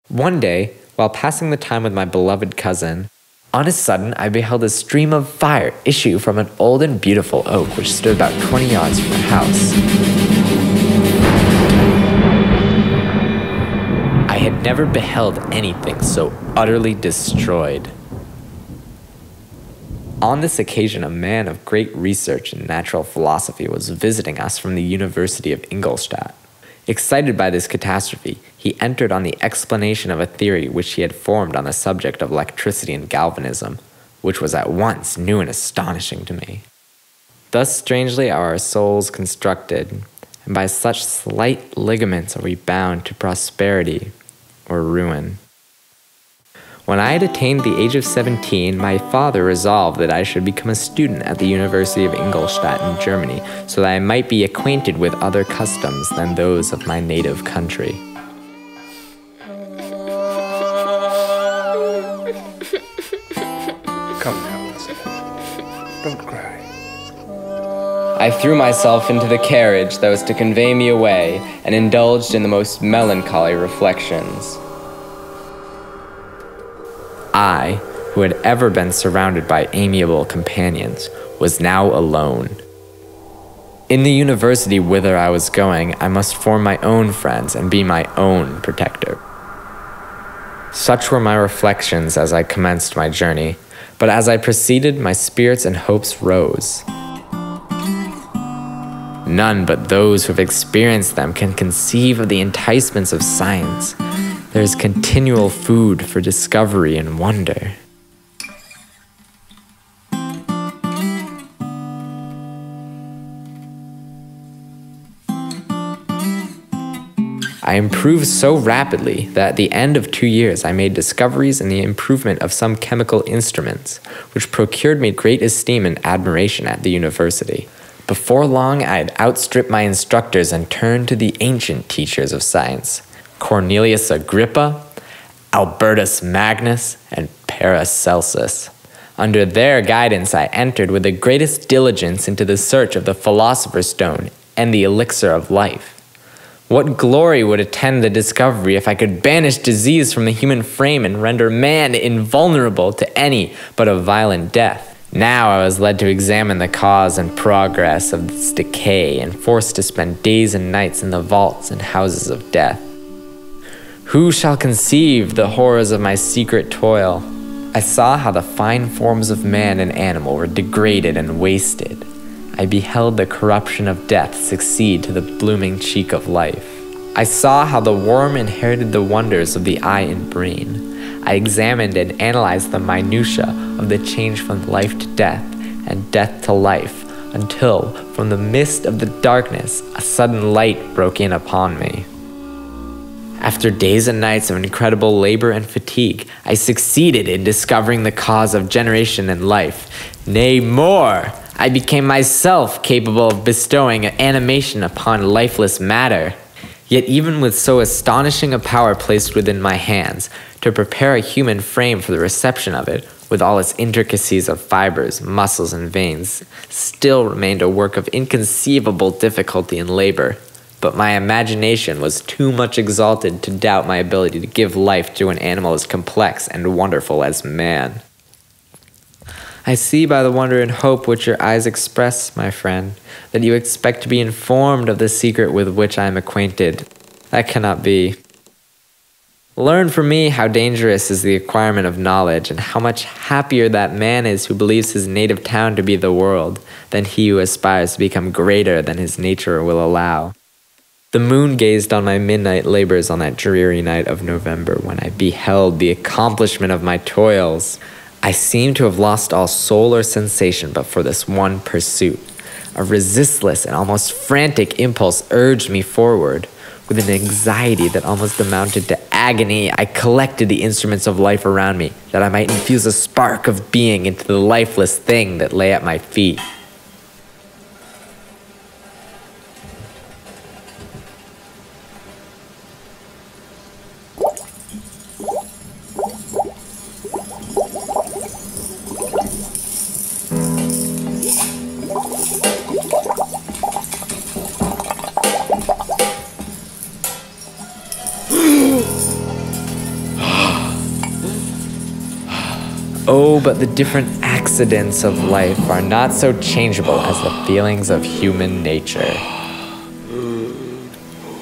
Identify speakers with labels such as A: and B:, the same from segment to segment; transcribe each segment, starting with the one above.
A: One day, while passing the time with my beloved cousin, on a sudden I beheld a stream of fire issue from an old and beautiful oak which stood about 20 yards from the house. I had never beheld anything so utterly destroyed. On this occasion, a man of great research in natural philosophy was visiting us from the University of Ingolstadt. Excited by this catastrophe, he entered on the explanation of a theory which he had formed on the subject of electricity and galvanism, which was at once new and astonishing to me. Thus strangely are our souls constructed, and by such slight ligaments are we bound to prosperity or ruin. When I had attained the age of 17, my father resolved that I should become a student at the University of Ingolstadt in Germany, so that I might be acquainted with other customs than those of my native country.
B: Come now, Elizabeth. Don't cry.
C: I threw myself into the carriage that was to convey me away, and indulged in the most melancholy reflections.
A: I, who had ever been surrounded by amiable companions, was now alone. In the university whither I was going, I must form my own friends and be my own protector. Such were my reflections as I commenced my journey, but as I proceeded, my spirits and hopes rose. None but those who have experienced them can conceive of the enticements of science. There is continual food for discovery and wonder. I improved so rapidly that at the end of 2 years I made discoveries in the improvement of some chemical instruments, which procured me great esteem and admiration at the university. Before long I had outstripped my instructors and turned to the ancient teachers of science, Cornelius Agrippa, Albertus Magnus, and Paracelsus. Under their guidance I entered with the greatest diligence into the search of the philosopher's stone and the elixir of life. What glory would attend the discovery if I could banish disease from the human frame and render man invulnerable to any but a violent death? Now I was led to examine the cause and progress of this decay and forced to spend days and nights in the vaults and houses of death. Who shall conceive the horrors of my secret toil? I saw how the fine forms of man and animal were degraded and wasted. I beheld the corruption of death succeed to the blooming cheek of life. I saw how the worm inherited the wonders of the eye and brain. I examined and analyzed the minutiae of the change from life to death and death to life, until, from the mist of the darkness, a sudden light broke in upon me. After days and nights of incredible labor and fatigue, I succeeded in discovering the cause of generation and life. Nay, more, I became myself capable of bestowing animation upon lifeless matter. Yet even with so astonishing a power placed within my hands, to prepare a human frame for the reception of it, with all its intricacies of fibers, muscles, and veins, still remained a work of inconceivable difficulty and labor. But my imagination was too much exalted to doubt my ability to give life to an animal as complex and wonderful as man. I see by the wonder and hope which your eyes express, my friend, that you expect to be informed of the secret with which I am acquainted. That cannot be. Learn from me how dangerous is the acquirement of knowledge, and how much happier that man is who believes his native town to be the world, than he who aspires to become greater than his nature will allow. The moon gazed on my midnight labors on that dreary night of November when I beheld the accomplishment of my toils. I seemed to have lost all soul or sensation but for this one pursuit. A resistless and almost frantic impulse urged me forward. With an anxiety that almost amounted to agony, I collected the instruments of life around me, that I might infuse a spark of being into the lifeless thing that lay at my feet. Oh, but the different accidents of life are not so changeable as the feelings of human nature.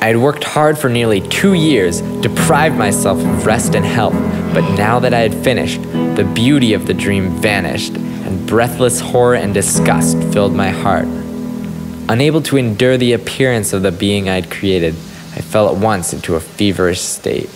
A: I had worked hard for nearly 2 years, deprived myself of rest and health, but now that I had finished, the beauty of the dream vanished, and breathless horror and disgust filled my heart. Unable to endure the appearance of the being I had created, I fell at once into a feverish state.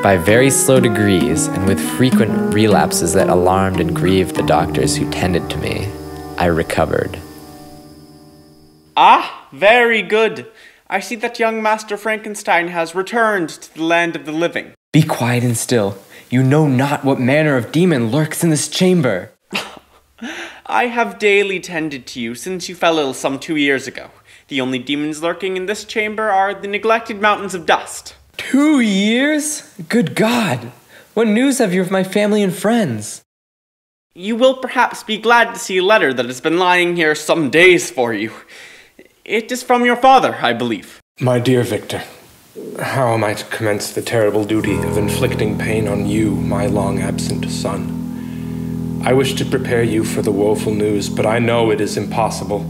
A: By very slow degrees, and with frequent relapses that alarmed and grieved the doctors who tended to me, I recovered.
D: Ah, very good. I see that young Master Frankenstein has returned to the land of the living.
C: Be quiet and still. You know not what manner of demon lurks in this chamber.
D: I have daily tended to you since you fell ill some 2 years ago. The only demons lurking in this chamber are the neglected mountains of dust.
C: 2 years? Good God! What news have you of my family and friends?
D: You will perhaps be glad to see a letter that has been lying here some days for you. It is from your father, I believe.
B: My dear Victor, how am I to commence the terrible duty of inflicting pain on you, my long-absent son? I wish to prepare you for the woeful news, but I know it is impossible.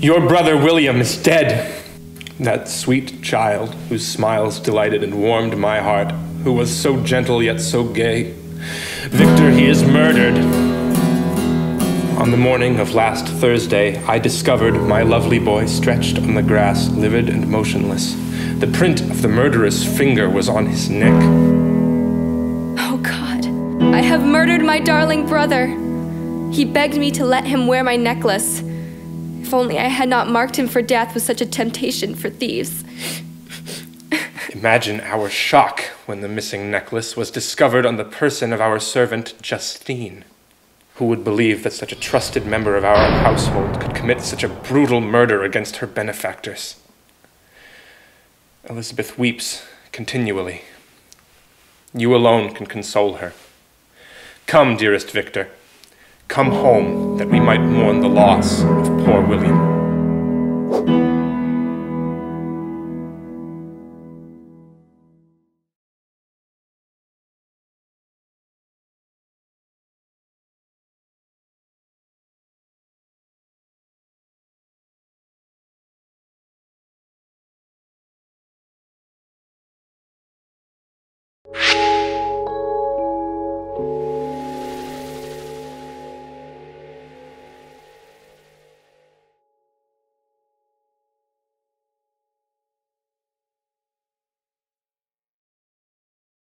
B: Your brother William is dead. That sweet child whose smiles delighted and warmed my heart, who was so gentle yet so gay. Victor, he is murdered. On the morning of last Thursday, I discovered my lovely boy stretched on the grass, livid and motionless. The print of the murderous finger was on his neck.
E: Oh God, I have murdered my darling brother. He begged me to let him wear my necklace. If only I had not marked him for death with such a temptation for thieves.
B: Imagine our shock when the missing necklace was discovered on the person of our servant Justine. Who would believe that such a trusted member of our household could commit such a brutal murder against her benefactors? Elizabeth weeps continually. You alone can console her. Come, dearest Victor. Come home, that we might mourn the loss of poor William.